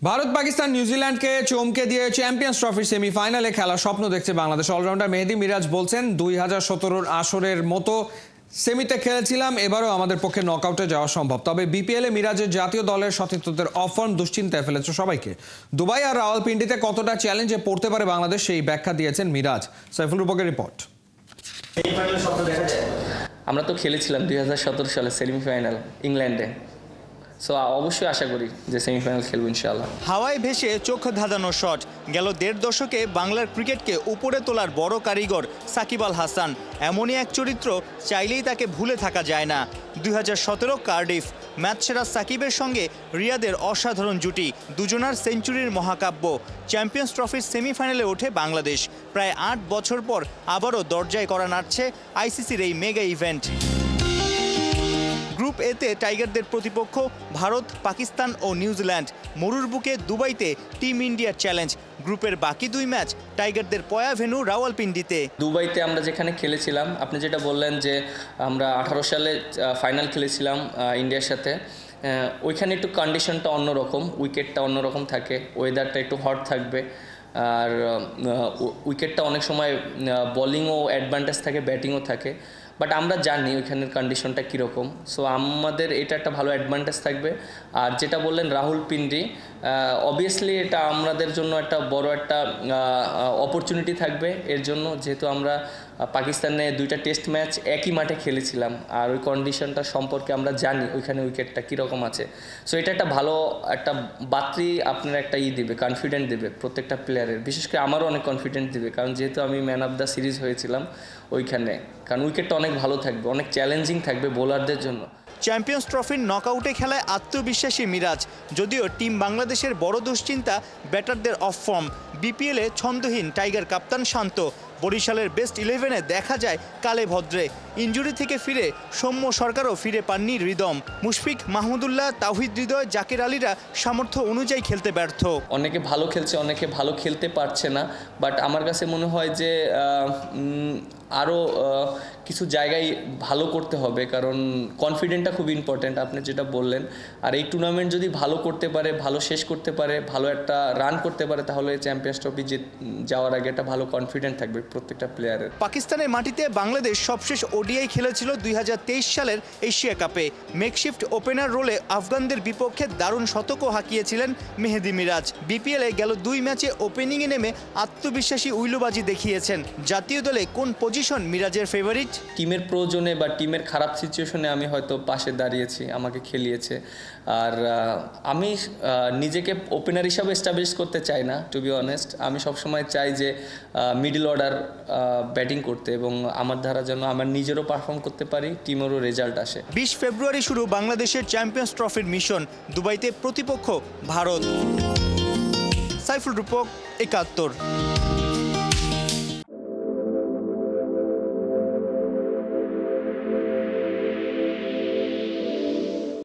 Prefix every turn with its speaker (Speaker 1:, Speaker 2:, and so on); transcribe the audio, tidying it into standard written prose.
Speaker 1: ভারত পাকিস্তান নিউজিল্যান্ডকে চমকে দিয়ে চ্যাম্পিয়ন্স ট্রফির সেমিফাইনালে খেলার স্বপ্ন দেখছে বাংলাদেশ। অলরাউন্ডার মেহেদী মিরাজ বলছেন 2017 আসরের মতো সেমিতে খেলেছিলাম, এবারও আমাদের পক্ষে নকআউটে যাওয়া সম্ভব। তবে বিপিএলে মিরাজের জাতীয় দলের সতীর্থদের অফর্ম দুশ্চিন্তায় ফেলেছে সবাইকে। দুবাই আর রাওয়ালপিন্ডিতে কতটা চ্যালেঞ্জে পড়তে পারে বাংলাদেশ সেই ব্যাখ্যা দিয়েছেন মিরাজ। সাইফুল রূপকের রিপোর্ট।
Speaker 2: আমরা তো খেলেছিলাম 2017 সালে সেমিফাইনাল ইংল্যান্ডে, সো অবশ্যই আশা করি যে সেমিফাইনাল খেলবো ইনশাআল্লাহ।
Speaker 3: হাওয়ায় ভেসে চোখ ধাঁধানো শট গেল 1.5 দশকে বাংলার ক্রিকেটকে উপরে তোলার বড় কারিগর সাকিব আল হাসান। এমনই এক চরিত্র, চাইলেই তাকে ভুলে থাকা যায় না। 2017 কার্ডিফ ম্যাচ সেরা সাকিবের সঙ্গে রিয়াদের অসাধারণ জুটি, দুজনার সেঞ্চুরির মহাকাব্য। চ্যাম্পিয়ন্স ট্রফির সেমিফাইনালে ওঠে বাংলাদেশ। প্রায় 8 বছর পর আবারও দরজায় করা নাড়ছে আইসিসির এই মেগা ইভেন্ট। গ্রুপ এতে টাইগারদের প্রতিপক্ষ ভারত, পাকিস্তান ও নিউজিল্যান্ড। মরুর বুকে দুবাইতে টিম ইন্ডিয়ার চ্যালেঞ্জ। গ্রুপের বাকি 2 ম্যাচ টাইগারদের পয়া ভেন্যু রাওয়ালপিন্ডিতে।
Speaker 2: দুবাইতে আমরা যেখানে খেলেছিলাম, আপনি যেটা বললেন যে আমরা 18 সালে ফাইনাল খেলেছিলাম ইন্ডিয়ার সাথে, ওইখানে একটু কন্ডিশনটা অন্যরকম, উইকেটটা অন্যরকম থাকে, ওয়েদারটা একটু হট থাকবে, আর উইকেটটা অনেক সময় বোলিংও অ্যাডভান্টেজ থাকে, ব্যাটিংও থাকে। বাট আমরা জানি ওইখানের কন্ডিশনটা কীরকম, সো আমাদের এটা একটা ভালো অ্যাডভান্টেজ থাকবে। আর যেটা বললেন রাহুলপিন্ডি, অবভিয়াসলি এটা আমাদের জন্য একটা বড় একটা অপরচুনিটি থাকবে এর জন্য, যেহেতু আমরা পাকিস্তানে 2টা টেস্ট ম্যাচ একই মাঠে খেলেছিলাম, আর ওই কন্ডিশনটা সম্পর্কে আমরা জানি ওইখানে উইকেটটা কীরকম আছে। সো এটা একটা ভালো একটা বাত্রি আপনার একটা দিবে, কনফিডেন্ট দেবে প্রত্যেকটা প্লেয়ারের। বিশেষ করে আমারও অনেক কনফিডেন্ট দিবে, কারণ যেহেতু আমি ম্যান অফ দ্য সিরিজ হয়েছিলাম ওইখানে, কারণ উইকেটটা অনেক ভালো থাকবে, অনেক চ্যালেঞ্জিং থাকবে বোলারদের জন্য।
Speaker 3: চ্যাম্পিয়ন্স ট্রফির নকআউটে খেলায় আত্মবিশ্বাসী মিরাজ। যদিও টিম বাংলাদেশের বড় দুশ্চিন্তা ব্যাটারদের অফ ফর্ম। বিপিএলে ছন্দহীন টাইগার কাপ্তান শান্ত। বরিশালের বেস্ট 11-এ দেখা যায় কালে ভদ্রে। ইনজুরি থেকে ফিরে সৌম্য সরকারও ফিরে পাননি রিদম। মুশফিক, মাহমুদুল্লাহ, তাওহিদ হৃদয়, জাকির আলীরা সামর্থ্য অনুযায়ী খেলতে ব্যর্থ।
Speaker 2: অনেকে ভালো খেলছে, অনেকে ভালো খেলতে পারছে না। বাট আমার কাছে মনে হয় যে আরও কিছু জায়গায় ভালো করতে হবে, কারণ কনফিডেন্টটা খুব ইম্পর্ট্যান্ট, আপনি যেটা বললেন। আর এই টুর্নামেন্ট যদি ভালো করতে পারে, ভালো শেষ করতে পারে, ভালো একটা রান করতে পারে, তাহলে চ্যাম্পিয়ন্স ট্রফি যাওয়ার আগে একটা ভালো কনফিডেন্ট থাকবে প্রত্যেকটা প্লেয়ারের।
Speaker 3: পাকিস্তানের মাটিতে বাংলাদেশ সবশেষ ওডিআই খেলেছিল 2023 সালের এশিয়া কাপে। মেকশিফট ওপেনার রোলে আফগানদের বিপক্ষে দারুণ শতকও হাঁকিয়েছিলেন মেহেদী মিরাজ। বিপিএলে গেল 2 ম্যাচে ওপেনিংয়ে নেমে আত্মবিশ্বাসী উইলুবাজি দেখিয়েছেন। জাতীয় দলে কোন পজিশন মিরাজের ফেভারিট?
Speaker 2: টিমের প্রয়োজনে বা টিমের খারাপ সিচুয়েশনে আমি হয়তো পাশে দাঁড়িয়েছি, আমাকে খেলিয়েছে। আর আমি নিজেকে ওপেনার হিসাবে এস্টাবলিশ করতে চাই না, টু বি অনেস্ট। আমি সবসময় চাই যে মিডল অর্ডার ব্যাটিং করতে, এবং আমার দ্বারা যেন আমার নিজেরও পারফর্ম করতে পারি, টিমেরও রেজাল্ট আসে।
Speaker 3: 20 ফেব্রুয়ারি শুরু বাংলাদেশের চ্যাম্পিয়ন্স ট্রফির মিশন। দুবাইতে প্রতিপক্ষ ভারত। সাইফুল রূপক, 71।